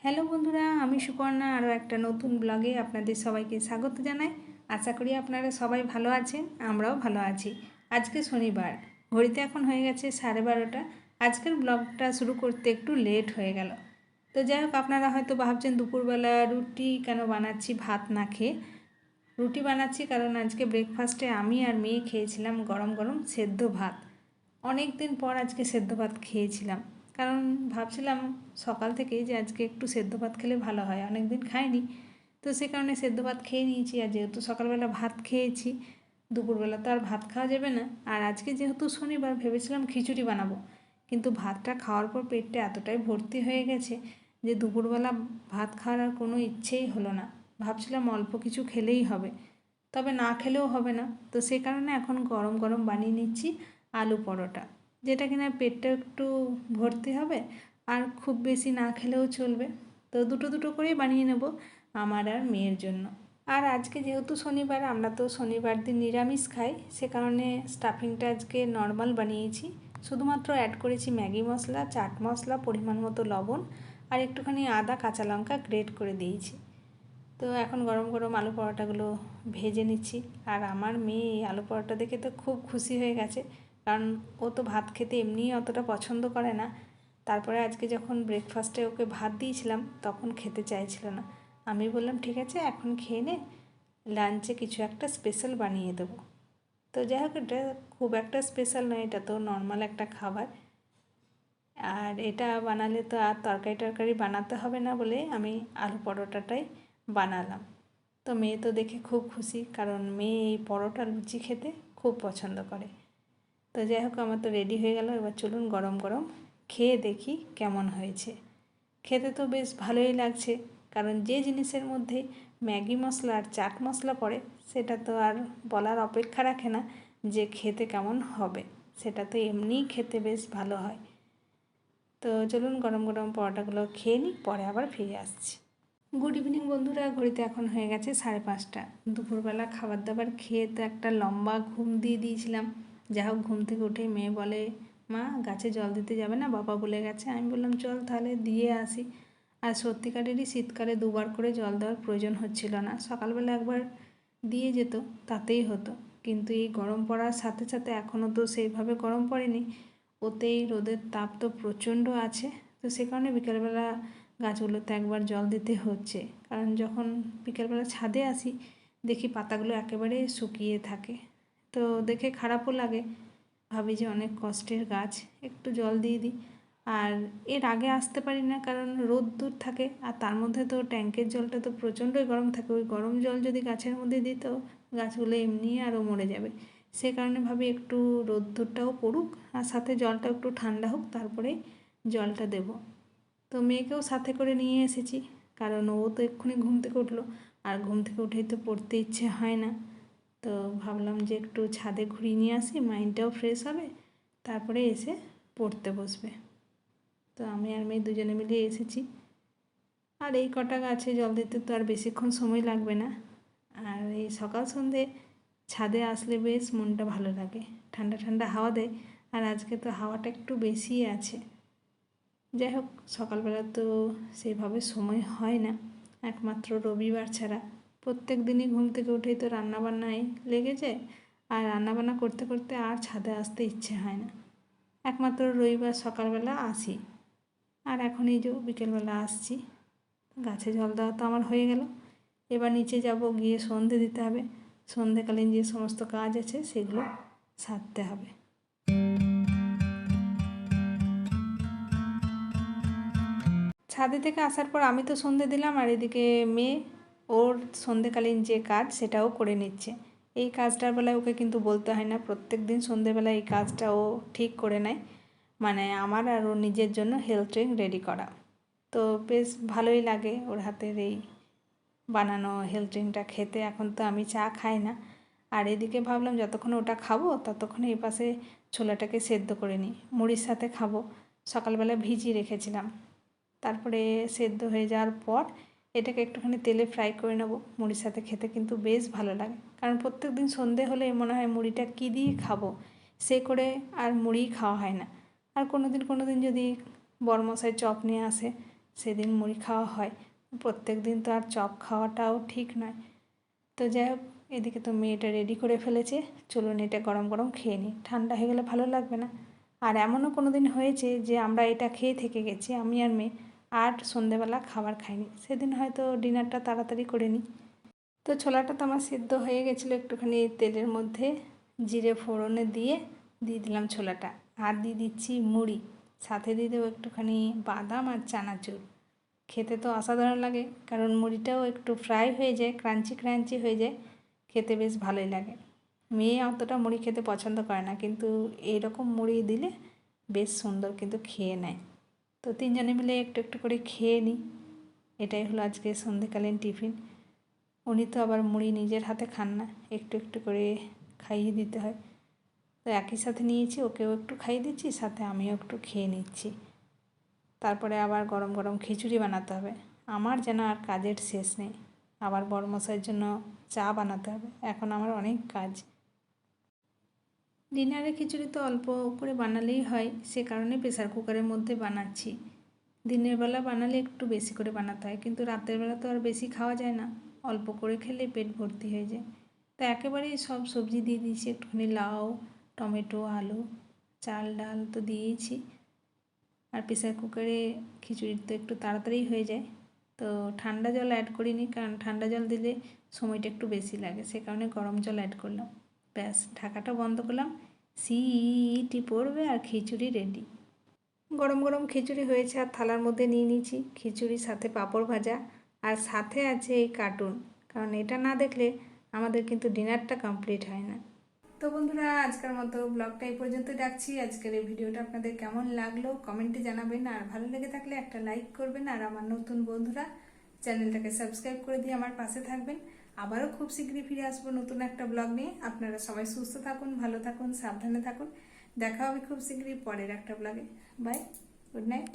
Hello বন্ধুরা, আমি সুপর্ণা আরও একটা নতুন ব্লগে আপনাদের সবাইকে স্বাগত জানাই। আশা করি আপনারা সবাই ভালো আছেন, আমরাও ভালো আছি। আজকে শনিবার, ঘড়িতে এখন হয়ে গেছে 12:30। আজকের ব্লগটা শুরু করতে একটু লেট হয়ে গেল। তো যাই হোক, আপনারা হয়তো ভাবছেন দুপুরবেলা রুটি কেন বানাচ্ছি ভাত না খেয়ে। রুটি বানাচ্ছি কারণ আজকে ব্রেকফাস্টে আমি আর মেয়ে খেয়েছিলাম গরম গরম সেদ্ধ ভাত। অনেক দিন পর আজকে সেদ্ধ ভাত খেয়েছিলাম, কারণ ভাবছিলাম সকাল থেকেই যে আজকে একটু সেদ্ধ ভাত খেলে ভালো হয়, অনেক দিন খাইনি। তো সে কারণে সেদ্ধ ভাত খেয়ে নিয়েছি। আর যেহেতু সকালবেলা ভাত খেয়েছি, দুপুরবেলা তো আর ভাত খাওয়া যাবে না। আর আজকে যেহেতু শনিবার, ভেবেছিলাম খিচুড়ি বানাবো, কিন্তু ভাতটা খাওয়ার পর পেটটা এতটাই ভর্তি হয়ে গেছে যে দুপুরবেলা ভাত খাওয়ার আর কোনো ইচ্ছেই হলো না। ভাবছিলাম অল্প কিছু খেলেই হবে, তবে না খেলেও হবে না। তো সে কারণে এখন গরম গরম বানিয়ে নিচ্ছি আলু পরোটা, যেটা কিনা পেটটা একটু ভর্তি হবে আর খুব বেশি না খেলেও চলবে। তো দুটো দুটো করেই বানিয়ে নেব আমার আর মেয়ের জন্য। আর আজকে যেহেতু শনিবার, আমরা তো শনিবার দিন নিরামিষ খাই, সে কারণে স্টাফিংটা আজকে নর্মাল বানিয়েছি। শুধুমাত্র অ্যাড করেছি ম্যাগি মশলা, চাট মশলা, পরিমাণ মতো লবণ আর একটুখানি আদা কাঁচা লঙ্কা গ্রেট করে দিয়েছি। তো এখন গরম গরম আলু পরোটাগুলো ভেজে নিচ্ছি। আর আমার মেয়ে এই আলু পরোটা দেখে তো খুব খুশি হয়ে গেছে, কারণ ও তো ভাত খেতে এমনিই অতটা পছন্দ করে না। তারপরে আজকে যখন ব্রেকফাস্টে ওকে ভাত দিয়েছিলাম তখন খেতে চাইছিল না। আমি বললাম ঠিক আছে, এখন খেয়ে নে, লাঞ্চে কিছু একটা স্পেশাল বানিয়ে দেবো। তো যাই হোক, এটা খুব একটা স্পেশাল নয়, এটা তো নর্মাল একটা খাবার। আর এটা বানালে তো আর তরকারি টরকারি বানাতে হবে না বলে আমি আলু পরোটাটাই বানালাম। তো মেয়ে তো দেখে খুব খুশি, কারণ মেয়ে এই পরোটা লুচি খেতে খুব পছন্দ করে। তো যাই হোক, আমার তো রেডি হয়ে গেল। এবার চলুন গরম গরম খেয়ে দেখি কেমন হয়েছে। খেতে তো বেশ ভালোই লাগছে, কারণ যে জিনিসের মধ্যে ম্যাগি মশলা আর চাট মশলা পড়ে সেটা তো আর বলার অপেক্ষা রাখে না যে খেতে কেমন হবে। সেটা তো এমনিই খেতে বেশ ভালো হয়। তো চলুন গরম গরম পরোটাগুলো খেয়ে নিই, পরে আবার ফিরে আসছি। গুড ইভিনিং বন্ধুরা, ঘড়িতে এখন হয়ে গেছে 5:30। দুপুরবেলা খাবার দাবার খেয়ে তো একটা লম্বা ঘুম দিয়ে দিয়েছিলাম। যা হোক, ঘুম থেকে উঠে মেয়ে বলে, মা গাছে জল দিতে যাবে না, বাবা বলে গেছে। আমি বললাম চল তাহলে দিয়ে আসি। আর সত্যিকারেরই শীতকালে দুবার করে জল দেওয়ার প্রয়োজন হচ্ছিল না, সকালবেলা একবার দিয়ে যেত, তাতেই হতো। কিন্তু এই গরম পড়ার সাথে সাথে এখনও তো সেইভাবে গরম পড়েনি, ওতেই রোদের তাপ তো প্রচণ্ড আছে। তো সে কারণে বিকেলবেলা গাছগুলোতে একবার জল দিতে হচ্ছে। কারণ যখন বিকেলবেলা ছাদে আসি দেখি পাতাগুলো একেবারে শুকিয়ে থাকে, তো দেখে খারাপও লাগে। ভাবি যে অনেক কষ্টের গাছ, একটু জল দিয়ে দিই। আর এর আগে আসতে পারি না, কারণ রোদ্দুর থাকে, আর তার মধ্যে তো ট্যাঙ্কের জলটা তো প্রচণ্ডই গরম থাকে। ওই গরম জল যদি গাছের মধ্যে দিত, গাছগুলো এমনি আরও মরে যাবে। সে কারণে ভাবি একটু রোদ্দুরটাও পড়ুক আর সাথে জলটা একটু ঠান্ডা হোক, তারপরেই জলটা দেব। তো মেয়েকেও সাথে করে নিয়ে এসেছি, কারণ ও তো এক্ষুনি ঘুম থেকে উঠলো, আর ঘুম থেকে উঠেই তো পড়তে ইচ্ছে হয় না। তো ভাবলাম যে একটু ছাদে ঘুরিয়ে নিয়ে আসি, মাইন্ডটাও ফ্রেশ হবে, তারপরে এসে পড়তে বসবে। তো আমি আর মেয়ে দুজনে মিলে এসেছি। আর এই কটা গাছে জল দিতে তো আর বেশিক্ষণ সময় লাগবে না। আর এই সকাল সন্ধে ছাদে আসলে বেশ মনটা ভালো লাগে, ঠান্ডা ঠান্ডা হাওয়া দেয়। আর আজকে তো হাওয়াটা একটু বেশিই আছে। যাই হোক, সকালবেলা তো সেইভাবে সময় হয় না, একমাত্র রবিবার ছাড়া। প্রত্যেক দিনই ঘুম থেকে উঠেই তো রান্নাবান্নায় লেগে যায়, আর রান্নাবান্না করতে করতে আর ছাদে আসতে ইচ্ছে হয় না। একমাত্র রবিবার সকালবেলা আসি, আর এখন এই যে বিকেলবেলা আসছি। গাছে জল দেওয়া তো আমার হয়ে গেল। এবার নিচে যাব, গিয়ে সন্ধে দিতে হবে। সন্ধেকালীন যে সমস্ত কাজ আছে সেগুলো সারতে হবে। ছাদে থেকে আসার পর আমি তো সন্ধে দিলাম, আর এদিকে মেয়ে ওর সন্ধেকালীন যে কাজ সেটাও করে নিচ্ছে। এই কাজটার বেলায় ওকে কিন্তু বলতে হয় না, প্রত্যেক দিন সন্ধেবেলা এই কাজটা ও ঠিক করে নেয়। মানে আমার আর ওর নিজের জন্য হেলথ ড্রিঙ্ক রেডি করা। তো বেশ ভালোই লাগে ওর হাতের এই বানানো হেলথ ড্রিঙ্কটা খেতে। এখন তো আমি চা খাই না, আর এদিকে ভাবলাম যতক্ষণ ওটা খাবো ততক্ষণে এই পাশে ছোলাটাকে সেদ্ধ করে নিই, মুড়ির সাথে খাবো। সকালবেলা ভিজিয়ে রেখেছিলাম, তারপরে সেদ্ধ হয়ে যাওয়ার পর এটাকে একটুখানি তেলে ফ্রাই করে নেব। মুড়ির সাথে খেতে কিন্তু বেশ ভালো লাগে, কারণ প্রত্যেক দিন সন্ধে হলে মনে হয় মুড়িটা কী দিয়ে খাবো, সে করে আর মুড়ি খাওয়া হয় না। আর কোনো দিন যদি বড়মশাই চপ নিয়ে আসে, সেদিন মুড়ি খাওয়া হয়। প্রত্যেক দিন তো আর চপ খাওয়াটাও ঠিক নয়। তো যাই হোক, এদিকে তো মেয়েটা রেডি করে ফেলেছে, চলুন এটা গরম গরম খেয়ে নিই, ঠান্ডা হয়ে গেলে ভালো লাগবে না। আর এমনও কোনো দিন হয়েছে যে আমরা এটা খেয়ে থেকে গেছি, আমি আর মেয়ে, আর সন্ধেবেলা খাবার খাইনি। সেদিন হয়তো ডিনারটা তাড়াতাড়ি করে নিই। তো ছোলাটা তো আমার সিদ্ধ হয়ে গেছিলো, একটুখানি তেলের মধ্যে জিরে ফোড়নে দিয়ে দিলাম ছোলাটা, আর দিয়ে দিচ্ছি মুড়ি, সাথে দিয়ে দেবো একটুখানি বাদাম আর চানাচুর। খেতে তো অসাধারণ লাগে, কারণ মুড়িটাও একটু ফ্রাই হয়ে যায়, ক্রাঞ্চি ক্রাঞ্চি হয়ে যায়, খেতে বেশ ভালোই লাগে। মেয়ে অতটা মুড়ি খেতে পছন্দ করে না, কিন্তু এইরকম মুড়ি দিলে বেশ সুন্দর কিন্তু খেয়ে নেয়। তো তিনজনে মিলে একটু একটু করে খেয়ে নিই। এটাই হলো আজকে সন্ধেকালীন টিফিন। উনি তো আবার মুড়ি নিজের হাতে খান না, একটু একটু করে খাইয়ে দিতে হয়। তো একই সাথে নিয়েছি, ওকেও একটু খাইয়ে দিচ্ছি, সাথে আমিও একটু খেয়ে নিচ্ছি। তারপরে আবার গরম গরম খিচুড়ি বানাতে হবে। আমার যেন আর কাজের শেষ নেই, আবার বড়মশাইয়ের জন্য চা বানাতে হবে, এখন আমার অনেক কাজ। ডিনারে খিচুড়ি তো অল্প করে বানালেই হয়, সে কারণে প্রেসার কুকারের মধ্যে বানাচ্ছি। দিনের বেলা বানালে একটু বেশি করে বানাতে হয়, কিন্তু রাতের বেলা তো আর বেশি খাওয়া যায় না, অল্প করে খেলে পেট ভর্তি হয়ে যায়। তো একেবারেই সব সবজি দিয়ে দিয়েছি, একটুখানি লাউ, টমেটো, আলু, চাল ডাল তো দিয়েইছি। আর প্রেসার কুকারে খিচুড়ি তো একটু তাড়াতাড়ি হয়ে যায়। তো ঠান্ডা জল অ্যাড করিনি, কারণ ঠান্ডা জল দিলে সময়টা একটু বেশি লাগে, সে কারণে গরম জল অ্যাড করলাম। ব্যাস, ঢাকাটা বন্ধ করলাম, সিটি পড়বে আর খিচুড়ি রেডি। গরম গরম খিচুড়ি হয়েছে, আর থালার মধ্যে নিয়ে নিয়েছি খিচুড়ির সাথে পাঁপড় ভাজা, আর সাথে আছে এই কার্টুন, কারণ এটা না দেখলে আমাদের কিন্তু ডিনারটা কমপ্লিট হয় না। তো বন্ধুরা, আজকের মতো ব্লগটা এই পর্যন্ত রাখছি। আজকের এই ভিডিওটা আপনাদের কেমন লাগলো কমেন্টে জানাবেন, আর ভালো লেগে থাকলে একটা লাইক করবেন, আর আমার নতুন বন্ধুরা চ্যানেলটাকে সাবস্ক্রাইব করে দিয়ে আমার পাশে থাকবেন। আবারও খুব শীঘ্রই ফিরে আসবো নতুন একটা ব্লগ নিয়ে। আপনারা সবাই সুস্থ থাকুন, ভালো থাকুন, সাবধানে থাকুন। দেখা হবে খুব শীঘ্রই পরের একটা ব্লগে। Bye, good night.